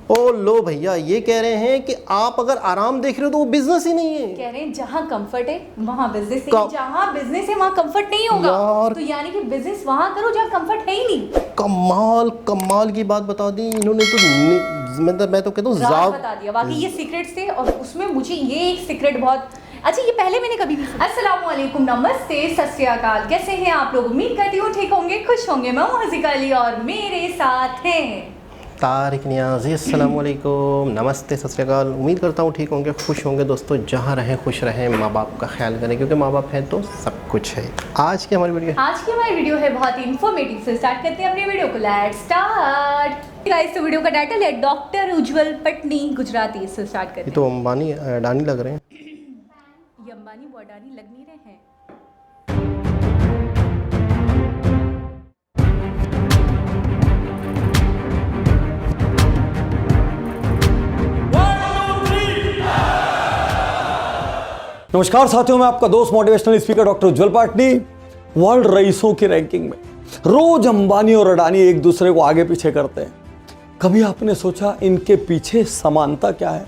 ओ लो भैया, ये कह रहे हैं कि आप अगर आराम देख रहे हो तो वो बिजनेस ही नहीं है। कह रहे हैं जहाँ कंफर्ट है वहाँ बिजनेस है, जहाँ बिजनेस है वहाँ कंफर्ट नहीं होगा यार। तो यानी कि बिजनेस वहाँ करो जहाँ कंफर्ट है ही नहीं। कमाल की बात बता दी इन्होंने तो। मैं तो कहता हूँ राज बता दिया। बाकी ये सीक्रेट्स थे और उसमें मुझे ये एक सीक्रेट बहुत अच्छा, ये पहले मैंने कभी नहीं। अस्सलाम वालेकुम, नमस्ते, सत श्री अकाल। कैसे हैं आप लोग? उम्मीद करती हूँ ठीक होंगे, खुश होंगे। मैं हूँ हज़ीका अली और मेरे साथ हैं तारिक नियाज़ी। अस्सलाम वालेकुम, नमस्ते, सत श्री अकाल। उम्मीद करता हूँ ठीक होंगे, खुश होंगे। दोस्तों जहाँ रहें खुश रहें, माँ बाप का ख्याल करें क्योंकि माँ बाप हैं तो सब कुछ है। आज की हमारी वीडियो है बहुत ही इन्फॉर्मेटिव। से स्टार्ट करते हैं अपनी वीडियो को। Let's start guys. तो वीडियो का टाइटल है डॉक्टर उज्जवल पटनी गुजराती। से स्टार्ट करते हैं। ये तो अंबानी अडानी लग रहे हैं। ये अंबानी वो अडानी लग नहीं रहे हैं। नमस्कार साथियों, मैं आपका दोस्त motivational speaker doctor Ujjwal Patni. World रईसों की रैंकिंग में रोज अंबानी और अडानी एक दूसरे को आगे पीछे करते हैं। कभी आपने सोचा इनके पीछे समानता क्या है?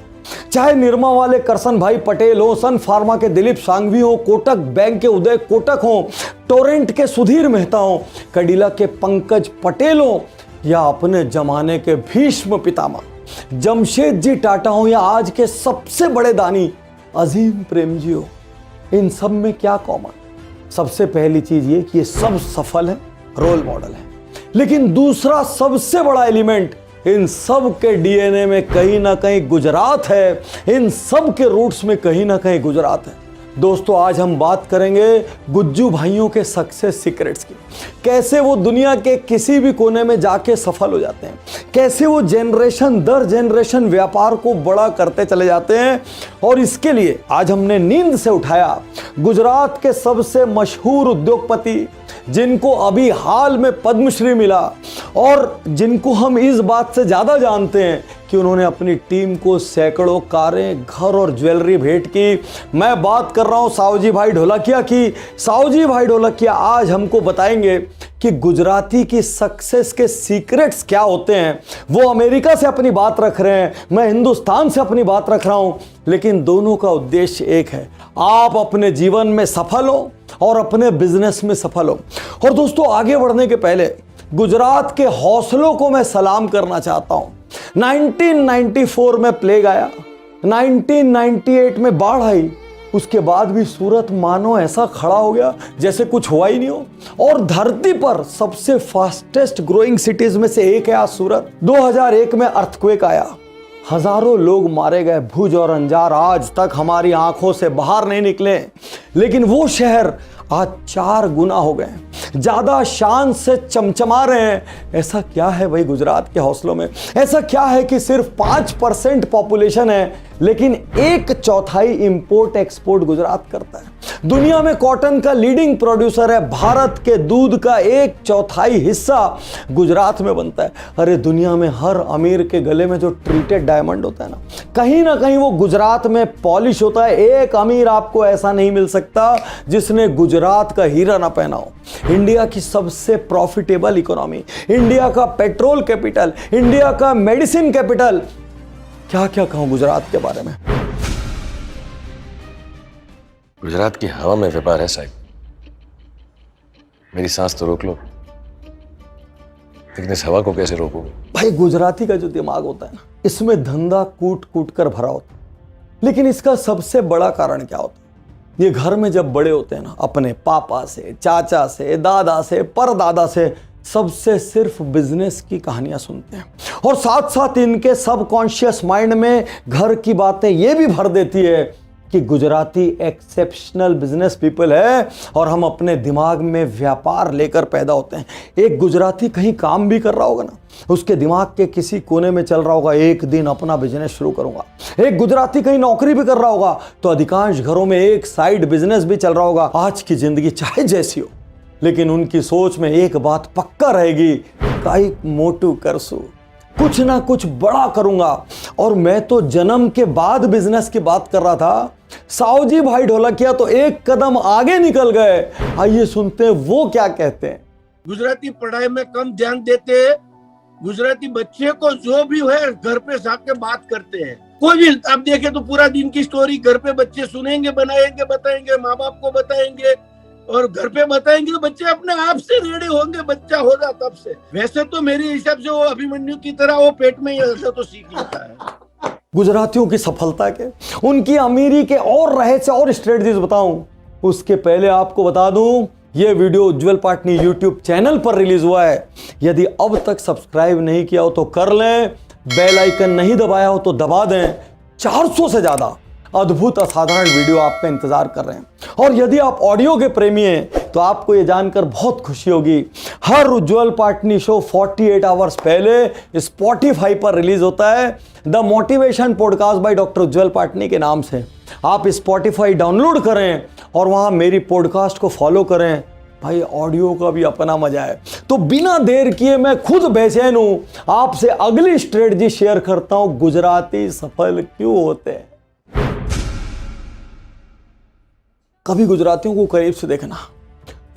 चाहे निरमा वाले करसन भाई पटेल हो, सन फार्मा के दिलीप शांघवी हो, कोटक बैंक के उदय कोटक हो, टोरेंट के सुधीर मेहता हो, कडिला के पंकज पटेल हो, या अपने जमाने के भीष्म पितामह जमशेद जी टाटा हो, या आज के सबसे बड़े दानी अजीम प्रेमजी हो, इन सब में क्या कॉमन? सबसे पहली चीज ये कि ये सब सफल है, रोल मॉडल है। लेकिन दूसरा सबसे बड़ा एलिमेंट, इन सब के डीएनए में कहीं ना कहीं गुजरात है, इन सब के रूट्स में कहीं ना कहीं गुजरात है। दोस्तों आज हम बात करेंगे गुज्जू भाइयों के सक्सेस सीक्रेट्स की। कैसे वो दुनिया के किसी भी कोने में जाके सफल हो जाते हैं, कैसे वो जनरेशन दर जनरेशन व्यापार को बड़ा करते चले जाते हैं। और इसके लिए आज हमने नींद से उठाया गुजरात के सबसे मशहूर उद्योगपति, जिनको अभी हाल में पद्मश्री मिला और जिनको हम इस बात से ज्यादा जानते हैं कि उन्होंने अपनी टीम को सैकड़ों कारें, घर और ज्वेलरी भेंट की। मैं बात कर रहा हूं सावजी भाई ढोलकिया की। सावजी भाई ढोलकिया आज हमको बताएंगे कि गुजराती की सक्सेस के सीक्रेट्स क्या होते हैं। वो अमेरिका से अपनी बात रख रहे हैं, मैं हिंदुस्तान से अपनी बात रख रहा हूं, लेकिन दोनों का उद्देश्य एक है, आप अपने जीवन में सफल हो और अपने बिजनेस में सफल हो। और दोस्तों आगे बढ़ने के पहले गुजरात के हौसलों को मैं सलाम करना चाहता हूं। 1994 में प्लेग आया, 1998 में बाढ़ आई, उसके बाद भी सूरत मानो ऐसा खड़ा हो गया जैसे कुछ हुआ ही नहीं हो। और धरती पर सबसे फास्टेस्ट ग्रोइंग सिटीज में से एक है आज सूरत। 2001 में अर्थक्वेक आया, हजारों लोग मारे गए, भुज और अंजार आज तक हमारी आंखों से बाहर नहीं निकले, लेकिन वो शहर आज 4 गुना हो गए, ज्यादा शान से चमचमा रहे हैं। ऐसा क्या है भाई गुजरात के हौसलों में? ऐसा क्या है कि सिर्फ 5% पॉपुलेशन है लेकिन 1/4 इंपोर्ट एक्सपोर्ट गुजरात करता है। दुनिया में कॉटन का लीडिंग प्रोड्यूसर है, भारत के दूध का 1/4 हिस्सा गुजरात में बनता है। अरे दुनिया में हर अमीर के गले में जो ट्रीटेड डायमंड होता है ना कहीं वो गुजरात में पॉलिश होता है। एक अमीर आपको ऐसा नहीं मिल सकता जिसने गुजरात का हीरा ना पहना हो। इंडिया की सबसे प्रॉफिटेबल इकोनॉमी, इंडिया का पेट्रोल कैपिटल, इंडिया का मेडिसिन कैपिटल, क्या क्या कहूं गुजरात के बारे में। गुजरात की हवा में व्यापार है साहब। मेरी सांस तो रोक लो, लेकिन इस हवा को कैसे रोको? भाई गुजराती का जो दिमाग होता है ना, इसमें धंधा कूट कूट कर भरा होता है। लेकिन इसका सबसे बड़ा कारण क्या होता है? ये घर में जब बड़े होते हैं ना, अपने पापा से, चाचा से, दादा से, परदादा से, सबसे सिर्फ बिजनेस की कहानियां सुनते हैं। और साथ साथ इनके सबकॉन्शियस माइंड में घर की बातें ये भी भर देती है कि गुजराती एक्सेप्शनल बिजनेस पीपल है और हम अपने दिमाग में व्यापार लेकर पैदा होते हैं। एक गुजराती कहीं काम भी कर रहा होगा ना, उसके दिमाग के किसी कोने में चल रहा होगा, एक दिन अपना बिजनेस शुरू करूंगा। एक गुजराती कहीं नौकरी भी कर रहा होगा तो अधिकांश घरों में एक साइड बिजनेस भी चल रहा होगा। आज की जिंदगी चाहे जैसी हो, लेकिन उनकी सोच में एक बात पक्का रहेगी, काई मोटू करसू, कुछ ना कुछ बड़ा करूंगा। और मैं तो जन्म के बाद बिजनेस की बात कर रहा था, सावजी भाई ढोलकिया तो एक कदम आगे निकल गए। आइए सुनते हैं वो क्या कहते हैं। गुजराती पढ़ाई में कम ध्यान देते गुजराती बच्चे को जो भी है घर पे जाके बात करते हैं। कोई भी आप देखे तो पूरा दिन की स्टोरी घर पे बच्चे सुनेंगे, बनाएंगे, बताएंगे, माँ बाप को बताएंगे और घर पे बताएंगे तो बच्चे अपने आप से रेडी होंगे, बच्चा होगा तब से। वैसे तो मेरे हिसाब से वो अभिमन्यु की तरह वो पेट में ही ऐसा तो सीख लेता है। गुजरातियों की सफलता के, उनकी अमीरी के और रहस्य और स्ट्रेटजीज बताऊं उसके पहले आपको बता दूं ये वीडियो उज्जवल पाटनी यूट्यूब चैनल पर रिलीज हुआ है। यदि अब तक सब्सक्राइब नहीं किया हो तो कर लें, बेल आइकन नहीं दबाया हो तो दबा दें। 400 से ज्यादा अद्भुत असाधारण वीडियो आप पे इंतजार कर रहे हैं। और यदि आप ऑडियो के प्रेमी हैं तो आपको यह जानकर बहुत खुशी होगी, हर उज्जवल पाटनी शो 48 आवर्स पहले स्पॉटिफाई पर रिलीज होता है the motivation podcast by doctor Ujjwal Patni के नाम से। आप स्पॉटिफाई डाउनलोड करें और वहां मेरी पॉडकास्ट को फॉलो करें। भाई ऑडियो का भी अपना मजा है। तो बिना देर किए मैं खुद बेचैन हूं, आपसे अगली स्ट्रेटजी शेयर करता हूं, गुजराती सफल क्यों होते हैं। कभी गुजरातियों को करीब से देखना,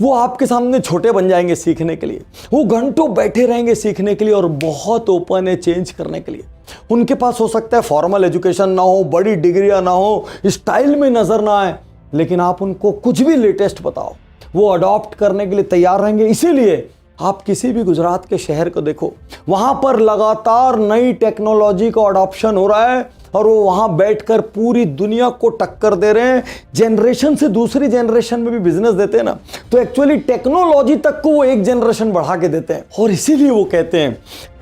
वो आपके सामने छोटे बन जाएंगे सीखने के लिए, वो घंटों बैठे रहेंगे सीखने के लिए और बहुत ओपन है चेंज करने के लिए। उनके पास हो सकता है फॉर्मल एजुकेशन ना हो, बड़ी डिग्रियां ना हो, स्टाइल में नजर ना आए, लेकिन आप उनको कुछ भी लेटेस्ट बताओ वो अडॉप्ट करने के लिए तैयार रहेंगे। इसीलिए आप किसी भी गुजरात के शहर को देखो, वहां पर लगातार नई टेक्नोलॉजी का अडॉप्शन हो रहा है और वो वहां बैठकर पूरी दुनिया को टक्कर दे रहे हैं। जनरेशन से दूसरी जनरेशन में भी बिजनेस देते हैं ना, तो एक्चुअली टेक्नोलॉजी तक को वो एक जनरेशन बढ़ा के देते हैं। और इसीलिए वो कहते हैं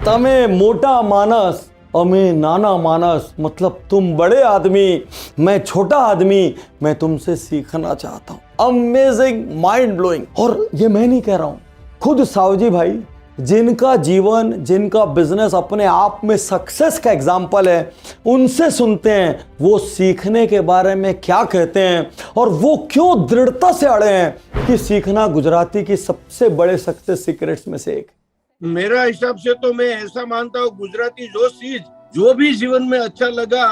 तमे मोटा मानस अमे नाना मानस, मतलब तुम बड़े आदमी, मैं छोटा आदमी, मैं तुमसे सीखना चाहता हूं। Amazing, mind blowing. और ये मैं नहीं कह रहा हूं, खुद सावजी भाई जिनका जीवन, जिनका बिजनेस अपने आप में सक्सेस का एग्जाम्पल है, उनसे सुनते हैं वो सीखने के बारे में क्या कहते हैं और वो क्यों दृढ़ता से अड़े हैं कि सीखना गुजराती की सबसे बड़े सक्सेस सीक्रेट्स में से एक। मेरा हिसाब से तो मैं ऐसा मानता हूँ, गुजराती जो चीज जो भी जीवन में अच्छा लगा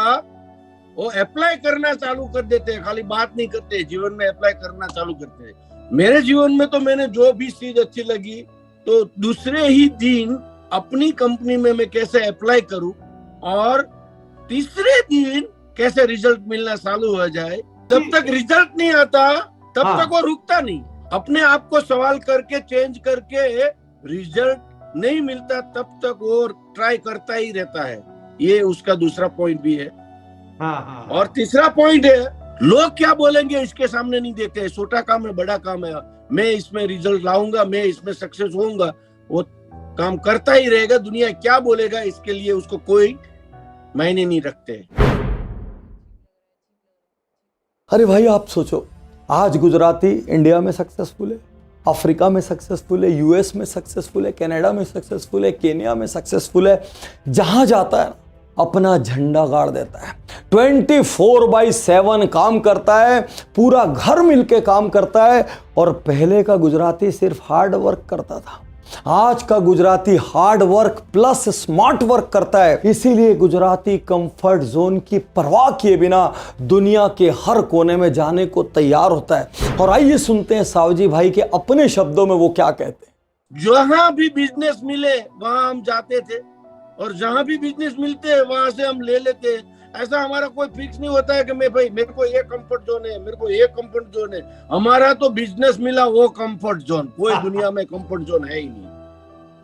वो अप्लाई करना चालू कर देते हैं, खाली बात नहीं करते, जीवन में अप्लाई करना चालू करते हैं। मेरे जीवन में तो मैंने जो भी चीज अच्छी लगी तो दूसरे ही दिन अपनी कंपनी में मैं कैसे अप्लाई करूं और तीसरे दिन कैसे रिजल्ट मिलना चालू हो जाए। जब तक रिजल्ट नहीं आता तब तक वो रुकता नहीं, अपने आप को सवाल करके चेंज करके रिजल्ट नहीं मिलता तब तक वो ट्राई करता ही रहता है। ये उसका दूसरा पॉइंट भी है। और तीसरा पॉइंट है, लोग क्या बोलेंगे इसके सामने नहीं देखते। छोटा काम है, बड़ा काम है, मैं इसमें रिजल्ट लाऊंगा, मैं इसमें सक्सेस होऊंगा, वो काम करता ही रहेगा। दुनिया क्या बोलेगा इसके लिए उसको कोई मायने नहीं रखते। अरे भाई आप सोचो, आज गुजराती इंडिया में सक्सेसफुल है, अफ्रीका में सक्सेसफुल है, यूएस में सक्सेसफुल है, कनाडा में सक्सेसफुल है, केन्या में सक्सेसफुल है। जहां जाता है अपना झंडा गाड़ देता है, 24/7 काम करता है, पूरा घर मिलके काम करता है। और पहले का गुजराती सिर्फ हार्ड वर्क करता था, आज का Gujarati hard work plus smart work करता है। इसीलिए गुजराती कंफर्ट जोन की परवाह किए बिना दुनिया के हर कोने में जाने को तैयार होता है। और आइए सुनते हैं सावजी भाई के अपने शब्दों में वो क्या कहते हैं। जहां भी बिजनेस मिले वहां हम जाते थे और जहां भी बिजनेस मिलते हैं वहां से हम ले लेते हैं। ऐसा हमारा कोई फिक्स नहीं होता है कि मैं भाई मेरे को ये कंफर्ट जोन है, मेरे को ये कंफर्ट जोन है। हमारा तो बिजनेस मिला वो कंफर्ट जोन, कोई दुनिया में कंफर्ट जोन है ही नहीं।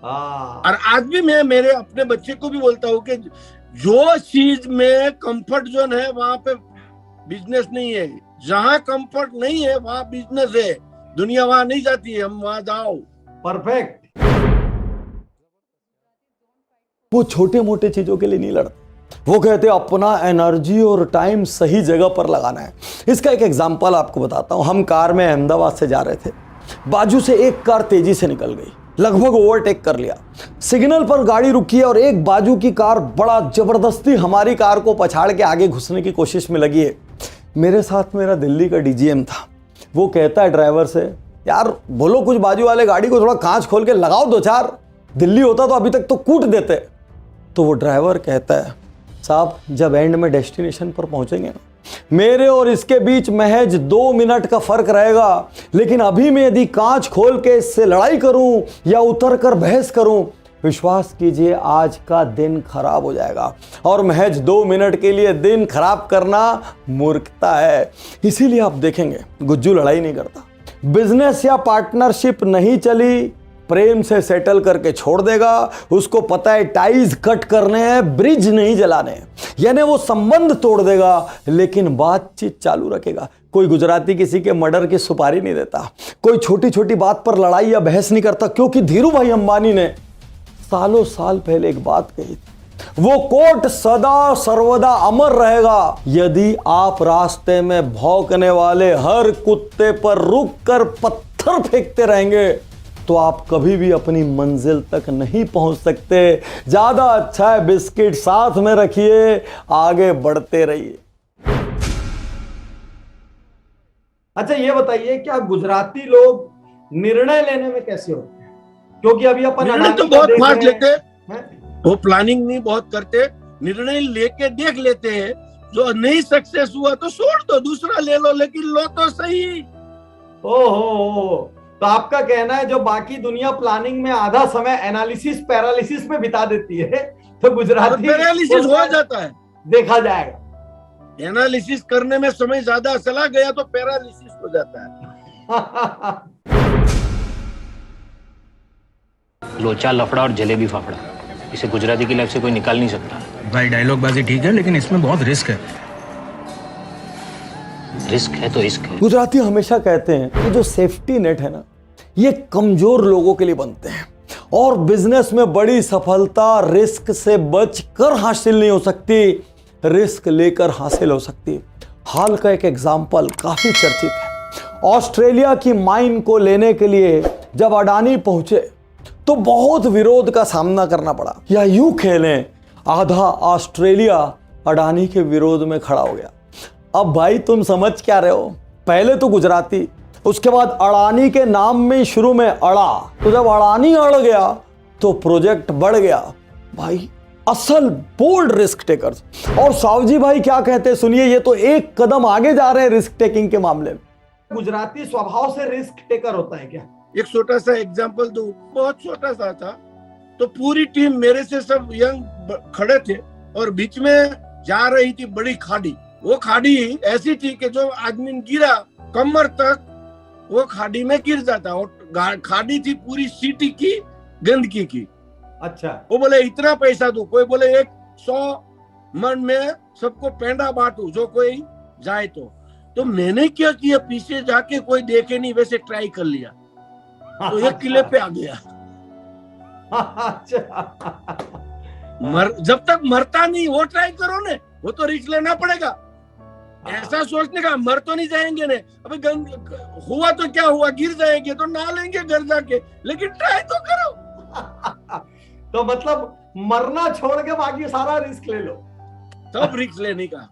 और आज भी मैं मेरे अपने बच्चे को भी बोलता हूँ कि जो चीज में कंफर्ट जोन है वहां पे बिजनेस नहीं है, जहां कंफर्ट नहीं है वहां बिजनेस है। दुनिया वहां नहीं जाती है, हम वहां जाओ। परफेक्ट। वो छोटे मोटे चीजों के लिए नहीं लड़ते, वो कहते हैं अपना एनर्जी और टाइम सही जगह पर लगाना है। इसका एक एग्जांपल आपको बताता हूं। हम कार में अहमदाबाद से जा रहे थे, बाजू से एक कार तेजी से निकल गई, लगभग ओवरटेक कर लिया। सिग्नल पर गाड़ी रुकी और एक बाजू की कार बड़ा जबरदस्ती हमारी कार को पछाड़ के आगे घुसने की कोशिश में लगी है। मेरे साथ मेरा दिल्ली का डीजीएम था, वो कहता है ड्राइवर से, यार बोलो कुछ बाजू वाले गाड़ी को थोड़ा कांच खोल के लगाओ, 2-4 दिल्ली होता तो अभी तक तो कूट देते। तो वो ड्राइवर कहता है, साहब जब एंड में डेस्टिनेशन पर पहुंचेंगे ना, मेरे और इसके बीच महज 2 मिनट का फर्क रहेगा, लेकिन अभी मैं यदि कांच खोल के इससे लड़ाई करूं या उतर कर बहस करूं, विश्वास कीजिए आज का दिन खराब हो जाएगा। और महज 2 मिनट के लिए दिन खराब करना मूर्खता है। इसीलिए आप देखेंगे गुज्जू लड़ाई नहीं करता। बिजनेस या पार्टनरशिप नहीं चली, प्रेम से सेटल करके छोड़ देगा। उसको पता है टाइज कट करने हैं, ब्रिज नहीं जलाने हैं, यानी वो संबंध तोड़ देगा लेकिन बातचीत चालू रखेगा। कोई गुजराती किसी के मर्डर की सुपारी नहीं देता, कोई छोटी छोटी बात पर लड़ाई या बहस नहीं करता, क्योंकि धीरू भाई अंबानी ने सालों साल पहले एक बात कही थी, वो कोट सदा सर्वदा अमर रहेगा। यदि आप रास्ते में भौंकने वाले हर कुत्ते पर रुक कर पत्थर फेंकते रहेंगे तो आप कभी भी अपनी मंजिल तक नहीं पहुंच सकते। ज्यादा अच्छा है बिस्किट साथ में रखिए, आगे बढ़ते रहिए। अच्छा ये बताइए, क्या गुजराती लोग निर्णय लेने में कैसे होते हैं? क्योंकि अभी अपन निर्णय तो बहुत फास्ट लेते हैं, वो प्लानिंग नहीं बहुत करते, निर्णय लेके देख लेते हैं। जो नहीं सक्सेस हुआ तो छोड़ दो, दूसरा ले लो, लेकिन लो तो सही। ओहो, तो आपका कहना है जो बाकी दुनिया प्लानिंग में आधा समय एनालिसिस पैरालिसिस में बिता देती है, तो गुजराती पैरालिसिस हो जाता है, देखा जाएगा। एनालिसिस करने में समय ज्यादा चला गया तो पैरालिसिस हो जाता है। लोचा लफड़ा और जलेबी फाफड़ा, इसे गुजराती की लाइफ से कोई निकाल नहीं सकता। भाई डायलॉग बाजी ठीक है, लेकिन इसमें बहुत रिस्क है। रिस्क है तो इश्क है। गुजराती हमेशा कहते हैं कि जो सेफ्टी नेट है ना, ये कमजोर लोगों के लिए बनते हैं, और बिजनेस में बड़ी सफलता रिस्क से बचकर हासिल नहीं हो सकती, रिस्क लेकर हासिल हो सकती। हाल का एक एग्जाम्पल काफी चर्चित है। ऑस्ट्रेलिया की माइन को लेने के लिए जब अडानी पहुंचे तो बहुत विरोध का सामना करना पड़ा, या यूं खेलें आधा ऑस्ट्रेलिया अडानी के विरोध में खड़ा हो गया। अब भाई तुम समझ क्या रहे हो, पहले तो गुजराती, उसके बाद अडानी के नाम में शुरू में अड़ा, तो जब अडानी अड़ गया तो प्रोजेक्ट बढ़ गया। भाई असल बोल्ड रिस्क टेकर्स। और सावजी भाई क्या कहते हैं सुनिए, ये तो एक कदम आगे जा रहे हैं रिस्क टेकिंग के मामले में। गुजराती स्वभाव से रिस्क टेकर होता है क्या? एक छोटा सा एग्जांपल दूं, बहुत छोटा सा था। तो पूरी टीम मेरे से सब यंग खड़े थे और बीच में जा रही थी बड़ी खाड़ी। वो खाड़ी ऐसी थी कि जो आदमी गिरा कमर तक वो खाड़ी में गिर जाता। और खाड़ी थी पूरी सिटी की गंदगी की। अच्छा, वो बोले इतना पैसा दो, कोई बोले 100 मन में सबको पेंडा बांटू जो कोई जाए तो मैंने क्या किया, पीछे जाके कोई देखे नहीं वैसे ट्राई कर लिया, तो 1 किले पे आ गया। जब तक मरता नहीं वो ट्राई करो ने, वो तो रिस्क लेना पड़ेगा। ऐसा सोचने का मर तो नहीं जाएंगे ने, अभी हुआ तो क्या हुआ, गिर जाएंगे तो ना लेंगे घर जाके, लेकिन ट्राई तो करो। तो मतलब मरना छोड़ के बाकी सारा रिस्क ले लो, तब रिस्क लेने का।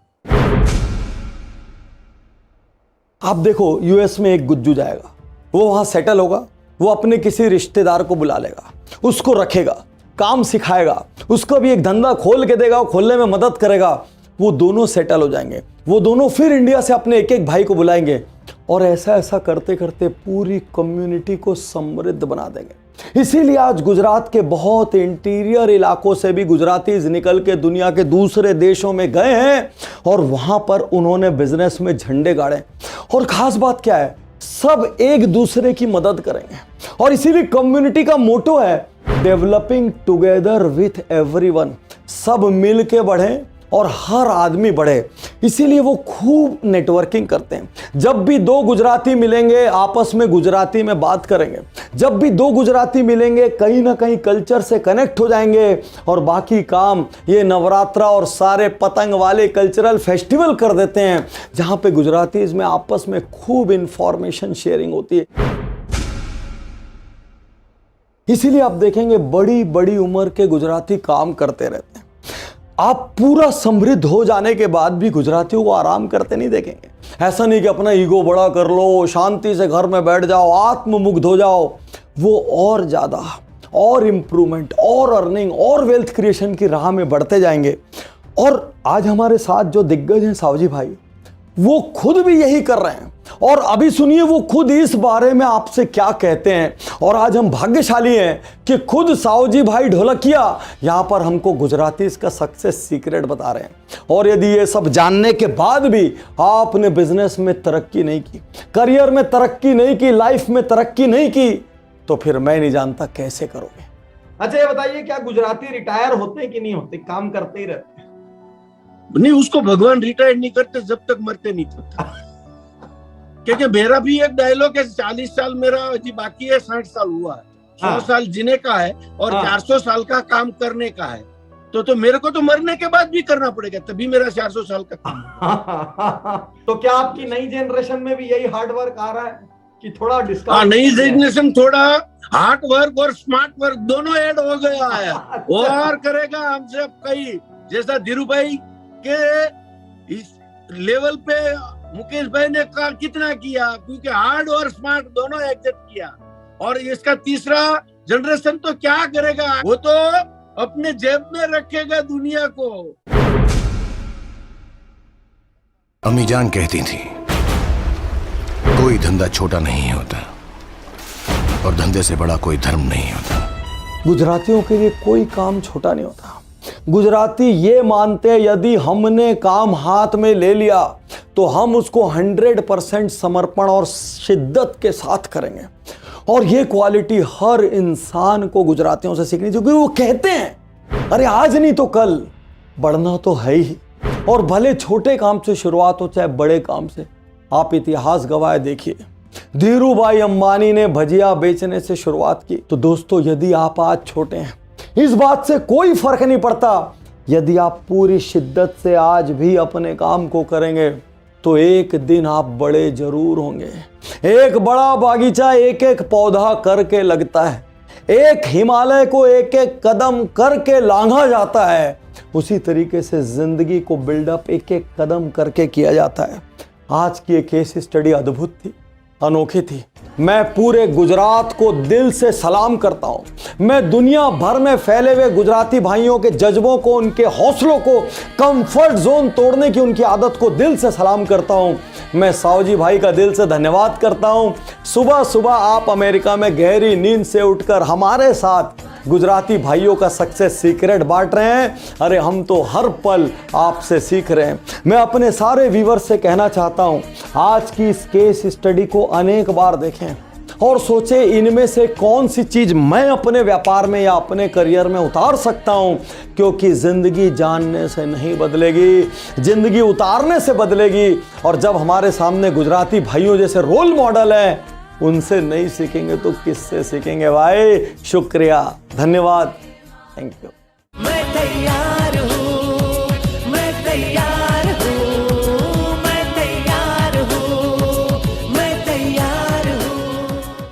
आप देखो यूएस में एक गुज्जू जाएगा, वो वहां सेटल होगा, वो अपने किसी रिश्तेदार को बुला लेगा, उसको रखेगा, काम सिखाएगा, उसको भी एक धंधा खोल के देगा, खोलने में मदद करेगा। वो दोनों सेटल हो जाएंगे, वो दोनों फिर इंडिया से अपने एक एक भाई को बुलाएंगे, और ऐसा ऐसा करते करते पूरी कम्युनिटी को समृद्ध बना देंगे। इसीलिए आज गुजरात के बहुत इंटीरियर इलाकों से भी गुजरातीज निकल के दुनिया के दूसरे देशों में गए हैं और वहां पर उन्होंने बिजनेस में झंडे गाड़े। और खास बात क्या है, सब एक दूसरे की मदद करेंगे, और इसीलिए कम्युनिटी का मोटो है डेवलपिंग टुगेदर विथ एवरीवन। सब मिल के बढ़े और हर आदमी बढ़े, इसीलिए वो खूब नेटवर्किंग करते हैं। जब भी 2 गुजराती मिलेंगे आपस में गुजराती में बात करेंगे, जब भी 2 गुजराती मिलेंगे कहीं ना कहीं कल्चर से कनेक्ट हो जाएंगे, और बाकी काम ये नवरात्रा और सारे पतंग वाले कल्चरल फेस्टिवल कर देते हैं, जहां पे गुजरातीज में आपस में खूब इंफॉर्मेशन शेयरिंग होती है। इसीलिए आप देखेंगे बड़ी बड़ी उम्र के गुजराती काम करते रहते हैं। आप पूरा समृद्ध हो जाने के बाद भी गुजरातियों को आराम करते नहीं देखेंगे। ऐसा नहीं कि अपना ईगो बड़ा कर लो, शांति से घर में बैठ जाओ, आत्ममुग्ध हो जाओ। वो और ज़्यादा और इम्प्रूवमेंट और अर्निंग और वेल्थ क्रिएशन की राह में बढ़ते जाएंगे। और आज हमारे साथ जो दिग्गज हैं सावजी भाई, वो खुद भी यही कर रहे हैं। और अभी सुनिए वो खुद इस बारे में आपसे क्या कहते हैं। और आज हम भाग्यशाली हैं कि खुद सावजी भाई ढोलकिया यहां पर हमको गुजराती इसका सक्सेस सीक्रेट बता रहे हैं। और यदि ये सब जानने के बाद भी आपने बिजनेस में तरक्की नहीं की, करियर में तरक्की नहीं की, लाइफ में तरक्की नहीं की, तो फिर मैं नहीं जानता कैसे करोगे। अच्छा ये बताइए, क्या गुजराती रिटायर होते हैं कि नहीं होते, काम करते ही रहते हैं? नहीं, उसको भगवान रिटायर नहीं करते जब तक मरते नहीं होता। क्योंकि मेरा भी एक डायलॉग है, 40 साल मेरा अभी बाकी है, 60 साल हुआ है, 100 साल जीने का है और 400 साल का काम करने का है। तो मेरे को तो मरने के बाद भी करना पड़ेगा, तभी मेरा 400 साल का काम। तो क्या आपकी नई जनरेशन में भी यही हार्ड वर्क आ रहा है कि थोड़ा डिस्काउंट? हाँ, नई जनरेशन थोड़ा हार्ड वर्क और स्मार्ट वर्क दोनों ऐड हो गया है। और करेगा हमसे कई, जैसा धीरू भाई के इस लेवल पे मुकेश भाई ने कितना किया, क्योंकि हार्ड और स्मार्ट दोनों एक्सेप्ट किया। और इसका तीसरा जनरेशन तो क्या करेगा, वो तो अपने जेब में रखेगा दुनिया को। अम्मी जान कहती थी कोई धंधा छोटा नहीं होता और धंधे से बड़ा कोई धर्म नहीं होता। गुजरातियों के लिए कोई काम छोटा नहीं होता। गुजराती ये मानते हैं यदि हमने काम हाथ में ले लिया तो हम उसको 100% समर्पण और शिद्दत के साथ करेंगे। और ये क्वालिटी हर इंसान को गुजरातियों से सीखनी चाहिए, क्योंकि वो कहते हैं अरे आज नहीं तो कल बढ़ना तो है ही। और भले छोटे काम से शुरुआत हो चाहे बड़े काम से, आप इतिहास गवाह देखिए, धीरू भाई अंबानी ने भजिया बेचने से शुरुआत की। तो दोस्तों यदि आप आज छोटे हैं, इस बात से कोई फर्क नहीं पड़ता, यदि आप पूरी शिद्दत से आज भी अपने काम को करेंगे तो एक दिन आप बड़े जरूर होंगे। एक बड़ा बागीचा एक एक पौधा करके लगता है, एक हिमालय को एक एक कदम करके लांघा जाता है, उसी तरीके से जिंदगी को बिल्डअप एक एक कदम करके किया जाता है। आज की एक केस स्टडी अद्भुत थी, अनोखी थी। मैं पूरे गुजरात को दिल से सलाम करता हूं। मैं दुनिया भर में फैले हुए गुजराती भाइयों के जज्बों को, उनके हौसलों को, कंफर्ट जोन तोड़ने की उनकी आदत को दिल से सलाम करता हूं। मैं सावजी भाई का दिल से धन्यवाद करता हूं। सुबह सुबह आप अमेरिका में गहरी नींद से उठकर हमारे साथ गुजराती भाइयों का सक्सेस सीक्रेट बांट रहे हैं। अरे हम तो हर पल आपसे सीख रहे हैं। मैं अपने सारे व्यूअर्स से कहना चाहता हूं, आज की इस केस स्टडी को अनेक बार देखें और सोचें इनमें से कौन सी चीज मैं अपने व्यापार में या अपने करियर में उतार सकता हूं, क्योंकि जिंदगी जानने से नहीं बदलेगी, जिंदगी उतारने से बदलेगी। और जब हमारे सामने गुजराती भाइयों जैसे रोल मॉडल है, उनसे नहीं सीखेंगे तो किससे सीखेंगे भाई। शुक्रिया, धन्यवाद, थैंक यू। मैं तैयार हूँ, मैं तैयार हूँ, मैं तैयार हूँ, मैं तैयार हूँ।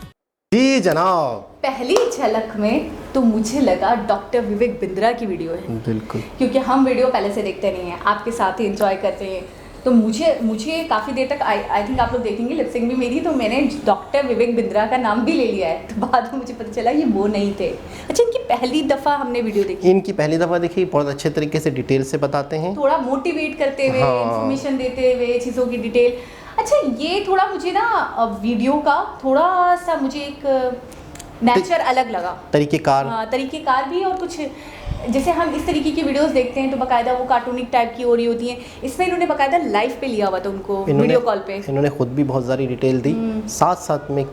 जी जनाब, पहली झलक में तो मुझे लगा डॉक्टर विवेक बिंद्रा की वीडियो है। बिल्कुल, क्योंकि हम वीडियो पहले से देखते नहीं हैं, आपके साथ ही एंजॉय करते हैं। तो मुझे काफ़ी देर तक आई थिंक आप लोग देखेंगे लिपसिंग भी मेरी, तो मैंने डॉक्टर विवेक बिंद्रा का नाम भी ले लिया है। तो बाद में मुझे पता चला ये वो नहीं थे। अच्छा, इनकी पहली दफ़ा हमने वीडियो देखी, इनकी पहली दफ़ा देखी, बहुत अच्छे तरीके से डिटेल से बताते हैं, थोड़ा मोटिवेट करते हुए, इन्फॉर्मेशन देते हुए, चीज़ों की डिटेल। अच्छा, ये थोड़ा मुझे ना वीडियो का थोड़ा सा मुझे एक नेचर अलग लगा, तरीक़ेकार भी। और कुछ जैसे हम इस तरीके की वीडियोस देखते हैं तो बाकायदा वो कार्टूनिक टाइप की हो रही होती हैं, इसमें इन्होंने बाकायदा लाइव पे लिया हुआ था उनको, वीडियो कॉल पे। इन्होंने खुद भी बहुत सारी डिटेल दी, साथ साथ में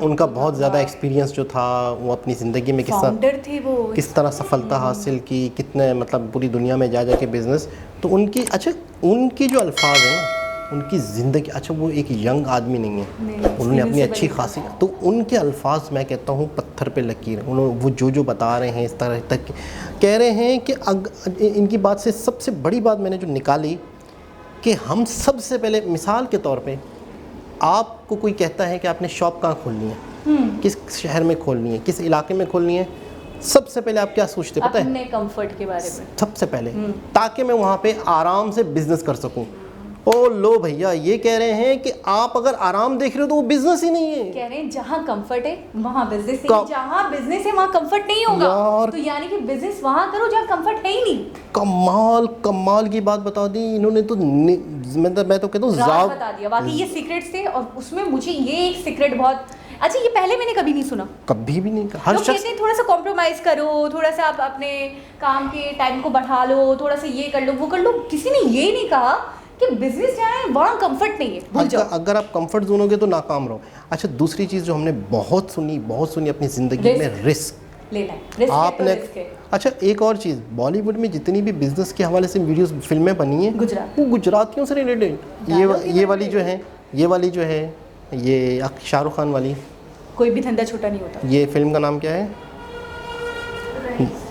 उनका बहुत ज़्यादा एक्सपीरियंस जो था, वो अपनी ज़िंदगी में किस तरह सफलता हासिल की, कितने मतलब पूरी दुनिया में जा के बिज़नेस। तो उनकी जो अल्फाज हैं ना, उनकी ज़िंदगी, अच्छा वो एक यंग आदमी नहीं है, उन्होंने अपनी अच्छी खासी, तो उनके अल्फाज मैं कहता हूँ पत्थर पे लकीर। उन्होंने वो जो बता रहे हैं, इस तरह तक कह रहे हैं कि इनकी बात से सबसे बड़ी बात मैंने जो निकाली कि हम सबसे पहले मिसाल के तौर पे, आपको कोई कहता है कि आपने शॉप कहाँ खोलनी है, किस शहर में खोलनी है, किस इलाके में खोलनी है, सबसे पहले आप क्या सोचते पता है? अपने कंफर्ट के बारे में सबसे पहले, ताकि मैं वहाँ पे आराम से बिजनेस कर सकूँ। ओ लो भैया, ये कह रहे हैं कि आप अगर आराम देख रहे हो तो वो बिजनेस ही नहीं है। कह रहे हैं जहाँ कंफर्ट है वहाँ बिजनेस है, जहाँ बिजनेस है वहाँ कंफर्ट नहीं होगा। तो यानी कि बिजनेस वहाँ करो जहाँ कंफर्ट है ही नहीं। कमाल की बात बता दी इन्होंने। तो मतलब मैं तो कहता हूँ राज बता दिया। बाकी ये सीक्रेट्स थे और उसमें मुझे ये एक सीक्रेट बहुत अच्छा, ये पहले मैंने कभी नहीं सुना, कभी भी नहीं कहा। हर लोग शख्स कहते हैं थोड़ा सा कॉम्प्रोमाइज करो, थोड़ा सा आप अपने काम के टाइम को बढ़ा लो, थोड़ा सा ये कर लो वो कर लो। किसी ने ये नहीं कहा कि बिजनेस जहाँ है वहाँ कंफर्ट नहीं है, भूल जाओ। अगर आप कंफर्ट जोन होगे तो नाकाम रहो। अच्छा, दूसरी चीज़ जो हमने बहुत सुनी अपनी ज़िंदगी में, रिस्क लेना है, रिस्क आपने। तो रिस्क है। अच्छा, एक और चीज़, बॉलीवुड में जितनी भी बिजनेस के हवाले से वीडियोस फिल्में बनी हैं गुजरात, वो गुजरातियों से रिलेटेड। ये वाली जो है ये शाहरुख खान वाली, कोई भी धंधा छोटा नहीं होता। ये फिल्म का नाम क्या है?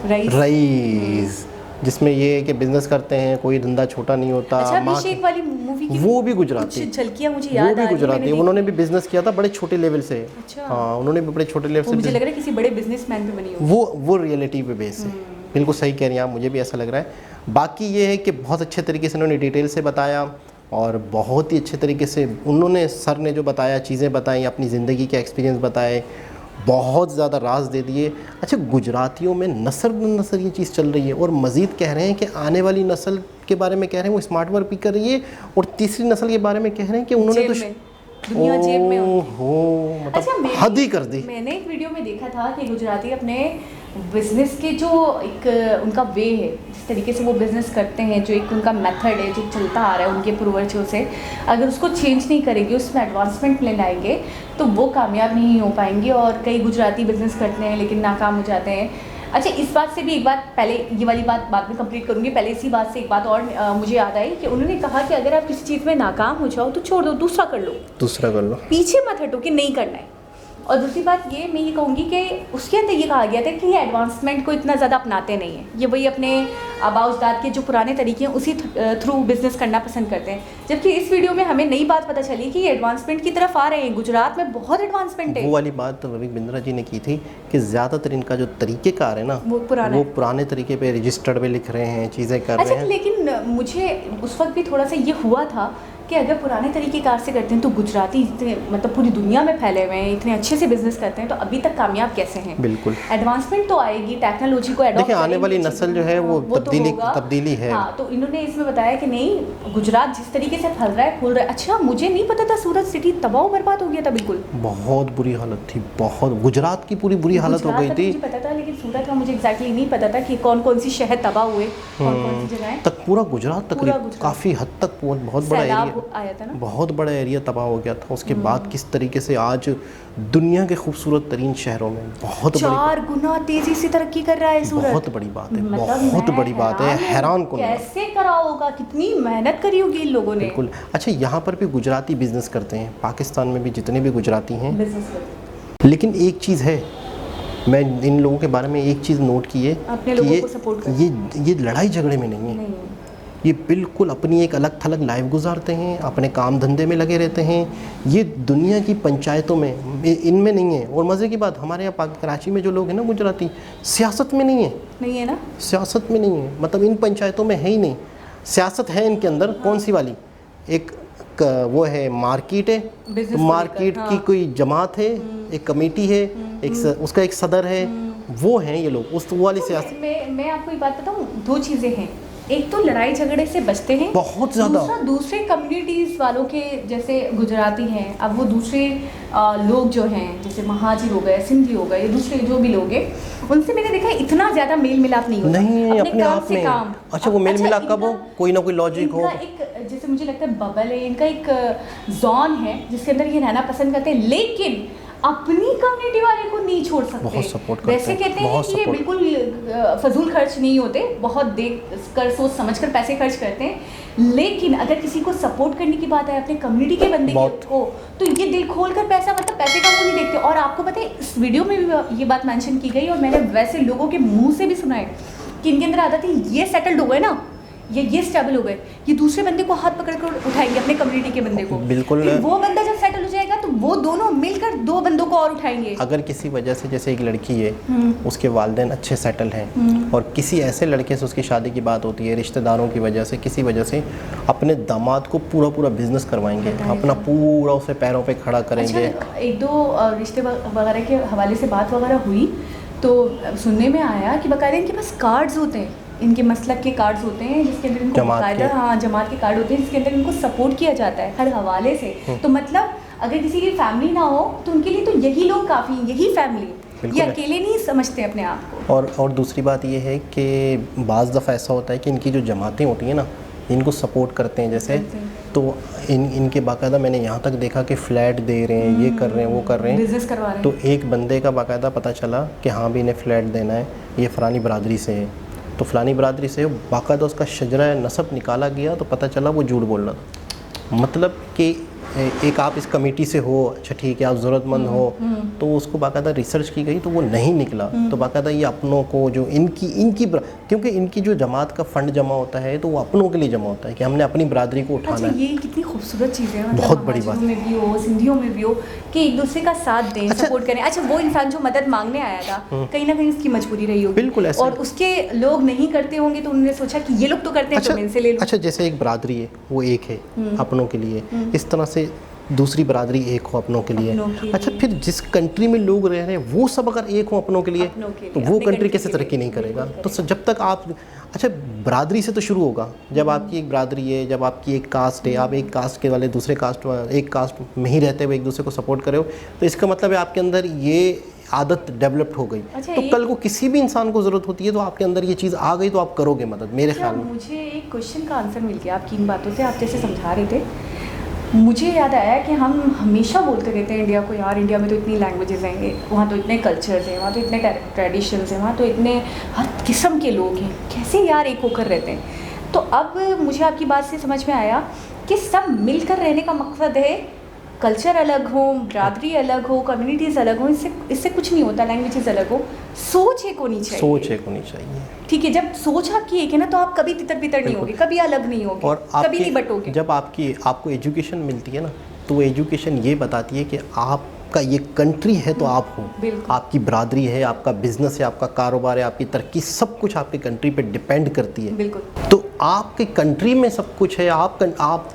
रईस, जिसमें ये है कि बिजनेस करते हैं, कोई धंधा छोटा नहीं होता। अच्छा, अभिषेक वाली मूवी की वो भी गुजराती, कुछ झलकियां मुझे वो याद भी आ रही हैं, गुजराती। मैंने उन्होंने भी बिजनेस किया था बड़े छोटे लेवल से। अच्छा। हाँ, उन्होंने भी बड़े छोटे लेवल वो से मुझे लग रहा है किसी बड़े बिजनेसमैन पे बनी हो। वो रियलिटी पे बेस है। बिल्कुल सही कह रही हैं आप, मुझे भी ऐसा लग रहा है। बाकी ये है कि बहुत अच्छे तरीके से उन्होंने डिटेल से बताया और बहुत ही अच्छे तरीके से उन्होंने, सर ने जो बताया, चीज़ें बताई, अपनी ज़िंदगी के एक्सपीरियंस बताए, बहुत ज़्यादा राज दे दिए। अच्छा, गुजरातियों में नस्ल नस्ल ये चीज़ चल रही है और मज़ीद कह रहे हैं कि आने वाली नस्ल के बारे में कह रहे हैं वो स्मार्ट वर्क भी कर रही है, और तीसरी नस्ल के बारे में कह रहे हैं कि उन्होंने तो दुनिया जेब में हो मतलब हद ही कर दी। मैंने एक वीडियो में देखा था कि गुजराती अपने बिजनेस के जो एक उनका वे है, जिस तरीके से वो बिजनेस करते हैं, जो एक उनका मेथड है जो चलता आ रहा है उनके पूर्वजों से, अगर उसको चेंज नहीं करेंगे, उसमें एडवांसमेंट ले लाएंगे तो वो कामयाब नहीं हो पाएंगे। और कई गुजराती बिजनेस करते हैं लेकिन नाकाम हो जाते हैं। अच्छा, इस बात से भी एक बात, पहले ये वाली बात बाद में कंप्लीट करूँगी, पहले इसी बात से एक बात और मुझे याद आई कि उन्होंने कहा कि अगर आप किसी चीज़ में नाकाम हो जाओ तो छोड़ दो, दूसरा कर लो, पीछे मत हटो कि नहीं करना है। और दूसरी बात ये मैं ये कहूँगी कि उसके अंदर ये कहा गया था कि ये एडवांसमेंट को इतना ज़्यादा अपनाते नहीं हैं, ये वही अपने आबाउजदाद के जो पुराने तरीके हैं उसी थ्रू बिजनेस करना पसंद करते हैं। जबकि इस वीडियो में हमें नई बात पता चली कि ये एडवांसमेंट की तरफ आ रहे हैं। गुजरात में बहुत एडवांसमेंट है। वो वाली बात तो विवेक बिंद्रा जी ने की थी कि ज़्यादातर इनका जो तरीक़ेकार है ना, वो पुराने तरीके पे रजिस्टर्ड पे लिख रहे हैं, चीज़ें कर रहे हैं। लेकिन मुझे उस वक्त भी थोड़ा सा ये हुआ था कि अगर पुराने तरीक़ेकार से करते हैं तो गुजराती इतने मतलब पूरी दुनिया में फैले हुए हैं, इतने अच्छे से बिजनेस करते हैं, तो अभी तक कामयाब कैसे हैं? बिल्कुल, एडवांसमेंट तो आएगी, टेक्नोलॉजी को एडॉप्ट देखिए, आने वाली नस्ल जो है वो तब्दीली है। हाँ, तो इन्होंने इसमें बताया कि नहीं, गुजरात जिस तरीके से फैल रहा है, खुल रहा है। अच्छा, मुझे नहीं पता था सूरत सिटी तबाह बर्बाद हो गया था, बिल्कुल बहुत बुरी हालत थी, बहुत गुजरात की पूरी बुरी हालत हो गई थी। मुझे पता था, लेकिन सूरत का मुझे एग्जैक्टली नहीं पता था कि कौन कौन सी शहर तबाह हुए, कौन कौन सी जगह तक पूरा गुजरात तकरीबन काफ़ी हद तक बहुत बड़ा एरिया आया था ना, बहुत बड़ा एरिया तबाह हो गया था। उसके बाद किस तरीके से आज दुनिया के खूबसूरत तरीन शहरों में बहुत 4 गुना तेजी से तरक्की कर रहा है सूरत। बहुत बड़ी बात है, बहुत बड़ी बात है, हैरान कौन कैसे करा होगा, कितनी मेहनत करी होगी इन लोगों ने। बिल्कुल। अच्छा, यहाँ पर भी गुजराती बिजनेस करते हैं, पाकिस्तान में भी जितने भी गुजराती हैं बिजनेस करते। लेकिन एक चीज़ है, मैं इन लोगों के बारे में एक चीज़ नोट की है कि ये लड़ाई झगड़े में नहीं है, ये बिल्कुल अपनी एक अलग थलग लाइफ गुजारते हैं, अपने काम धंधे में लगे रहते हैं। ये दुनिया की पंचायतों में इनमें नहीं है। और मज़े की बात, हमारे यहाँ कराची में जो लोग हैं ना गुजराती, सियासत में नहीं है ना, सियासत में नहीं है, मतलब इन पंचायतों में है ही नहीं। सियासत है इनके अंदर, कौन सी वाली, एक वो है मार्केट है, मार्केट की कोई जमात है, एक कमेटी है, उसका एक सदर है, वो हैं ये लोग, उस वाली सियासत। मैं आपको एक बात बताऊँ, 2 चीज़ें हैं। एक तो लड़ाई झगड़े से बचते हैं बहुत ज़्यादा, दूसरे कम्युनिटीज़ वालों के जैसे गुजराती हैं, अब वो दूसरे लोग जो हैं जैसे महाजिर हो गए, सिंधी हो गए, दूसरे जो भी लोग हैं, उनसे मैंने देखा इतना ज़्यादा मेल मिलाप नहीं होता, नहीं अपने आप में। अच्छा, वो मेल मिलाप कब हो, कोई ना कोई लॉजिक हो, एक जैसे मुझे लगता है बबल है इनका, एक जोन है जिसके अंदर ये रहना पसंद करते हैं, लेकिन अपनी कम्युनिटी वाले को नहीं छोड़ सकते। बहुत सपोर्ट करते हैं। वैसे कहते हैं कि ये बिल्कुल फजूल खर्च नहीं होते, बहुत देख कर सोच समझ कर पैसे खर्च करते हैं, लेकिन अगर किसी को सपोर्ट करने की बात है अपने कम्युनिटी के बंदे को, तो ये दिल खोल कर पैसा, मतलब पैसे का मुँह नहीं देखते। और आपको पता है इस वीडियो में भी ये बात मेंशन की गई, और मैंने वैसे लोगों के मुँह से भी सुना है कि इनके अंदर आदत है, ये सेटल्ड हो गए ना, ये स्टेबल हो गए, ये दूसरे बंदे को हाथ पकड़ कर उठाएंगे, अपने कम्युनिटी के बंदे को। बिल्कुल। वो बंदा जब सेटल हो जाएगा तो वो दोनों मिलकर 2 बंदों को और उठाएंगे। अगर किसी वजह से, जैसे एक लड़की है, उसके वालिदैन अच्छे सेटल हैं, और किसी ऐसे लड़के से उसकी शादी की बात होती है, रिश्तेदारों की वजह से, किसी वजह से अपने दामाद को पूरा बिजनेस करवाएंगे, अपना पूरा उसे पैरों पे खड़ा करेंगे। अच्छा, 1-2 रिश्ते वगैरह के हवाले से बात वगैरह हुई तो सुनने में आया कि बकायदे इनके पास कार्ड्स होते हैं, इनके मसलक के कार्ड्स होते हैं जिसके अंदर इनको जमात बाकायदा के। हाँ जमात के कार्ड होते हैं जिसके अंदर इनको सपोर्ट किया जाता है हर हवाले से। तो मतलब अगर किसी की फैमिली ना हो तो उनके लिए तो यही लोग काफ़ी हैं, यही फैमिली। ये बिल्कुल है। अकेले नहीं समझते अपने आप को। और दूसरी बात ये है कि बाज़ दफ़ा ऐसा होता है कि इनकी जो जमातें होती हैं ना, इनको सपोर्ट करते हैं जैसे, तो इनके बाकायदा मैंने यहाँ तक देखा कि फ़्लैट दे रहे हैं, ये कर रहे हैं, वो कर रहे हैं, बिजनेस करवा रहे हैं। तो एक बंदे का बाकायदा पता चला कि हाँ भी इन्हें फ़्लैट देना है, ये फ़लानी बरादरी से है, तो फ़लानी बरादरी से बाकायदा उसका शजरा नसब निकाला गया तो पता चला वो झूठ बोल रहा था। मतलब कि एक आप इस कमेटी से हो, अच्छा ठीक है, आप ज़रूरतमंद हो, तो उसको बाकायदा रिसर्च की गई तो वो नहीं निकला। तो बाकायदा ये अपनों को जो इनकी क्योंकि इनकी जो जमात का फ़ंड जमा होता है तो वो अपनों के लिए जमा होता है कि हमने अपनी बरादरी को उठाना अच्छा, है। ये कितनी खूबसूरत चीज़ है। मतलब बहुत बड़ी बात महाजिरों में भी हो, सिंधियों में भी हो, कि एक दूसरे का साथ दें, अच्छा। सपोर्ट करें। अच्छा, वो इंसान जो मदद मांगने आया था, कहीं ना कहीं उसकी मजबूरी रही होगी, बिल्कुल ऐसे। और उसके लोग नहीं करते होंगे तो उन्होंने सोचा कि ये लोग तो करते हैं तो मैं इनसे ले लूं। अच्छा, जैसे एक बरादरी है वो एक है अपनों के लिए, इस तरह से दूसरी बरादरी एक हो अपनों के लिए। अपनों के अच्छा, लिए। फिर जिस कंट्री में लोग रह रहे हैं वो सब अगर एक हो अपनों के लिए, अपनों के लिए, तो वो अपने कंट्री country कैसे के तरक्की लिए। नहीं करेगा? बिल्कुल तो जब तक आप, अच्छा, बरादरी से तो शुरू होगा। जब आपकी एक बरादरी है, जब आपकी एक कास्ट है, आप एक कास्ट के वाले दूसरे कास्ट, एक कास्ट में ही रहते हुए एक दूसरे को सपोर्ट करे हो, तो इसका मतलब है आपके अंदर ये आदत डेवलप्ड हो गई। अच्छा, तो ये- कल को किसी भी इंसान को ज़रूरत होती है तो आपके अंदर ये चीज़ आ गई तो आप करोगे मदद, मेरे अच्छा, ख्याल में। मुझे एक क्वेश्चन का आंसर मिल गया आपकी इन बातों से। आप जैसे समझा रहे थे, मुझे याद आया कि हम हमेशा बोलते रहते हैं इंडिया को, यार इंडिया में तो इतनी लैंग्वेजेस हैं, वहाँ तो इतने कल्चर्स हैं, वहाँ तो इतने ट्रेडिशंस हैं, वहाँ तो इतने हर किस्म के लोग हैं, कैसे यार एक होकर रहते हैं। तो अब मुझे आपकी बात से समझ में आया कि सब मिलकर रहने का मकसद है। कल्चर अलग हो, बरादरी अलग हो, कम्युनिटीज़ अलग हो, इससे कुछ नहीं होता। लैंग्वेजेस अलग हो, सोच एक होनी चाहिए। सोच एक होनी चाहिए। ठीक है, जब सोच आपकी एक है ना तो आप कभी तितर बितर नहीं होगे, कभी अलग नहीं होगे, और कभी नहीं बटोगे। जब आपको एजुकेशन मिलती है ना, तो वो एजुकेशन ये बताती है कि आपका ये कंट्री है तो आप हो, बिल्कुल। आपकी बरादरी है, आपका बिजनेस है, आपका कारोबार है, आपकी तरक्की, सब कुछ आपके कंट्री पे डिपेंड करती है। बिल्कुल। तो आपके कंट्री में सब कुछ है, आप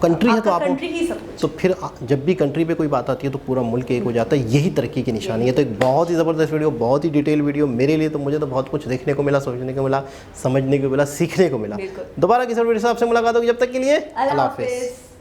कंट्री है तो आपका आप कंट्री ही सब कुछ। तो फिर जब भी कंट्री पे कोई बात आती है तो पूरा मुल्क एक हो जाता है। यही तरक्की की निशानी है। तो एक बहुत ही ज़बरदस्त वीडियो, बहुत ही डिटेल वीडियो मेरे लिए, तो मुझे तो बहुत कुछ देखने को मिला, सोचने को मिला, समझने को मिला, सीखने को मिला। बिल्कुल। दोबारा किसी वीडियो से आपसे मुलाकात होगी, जब तक के लिए अल्लाह अल्लाह हाफिज़। हाफिज़।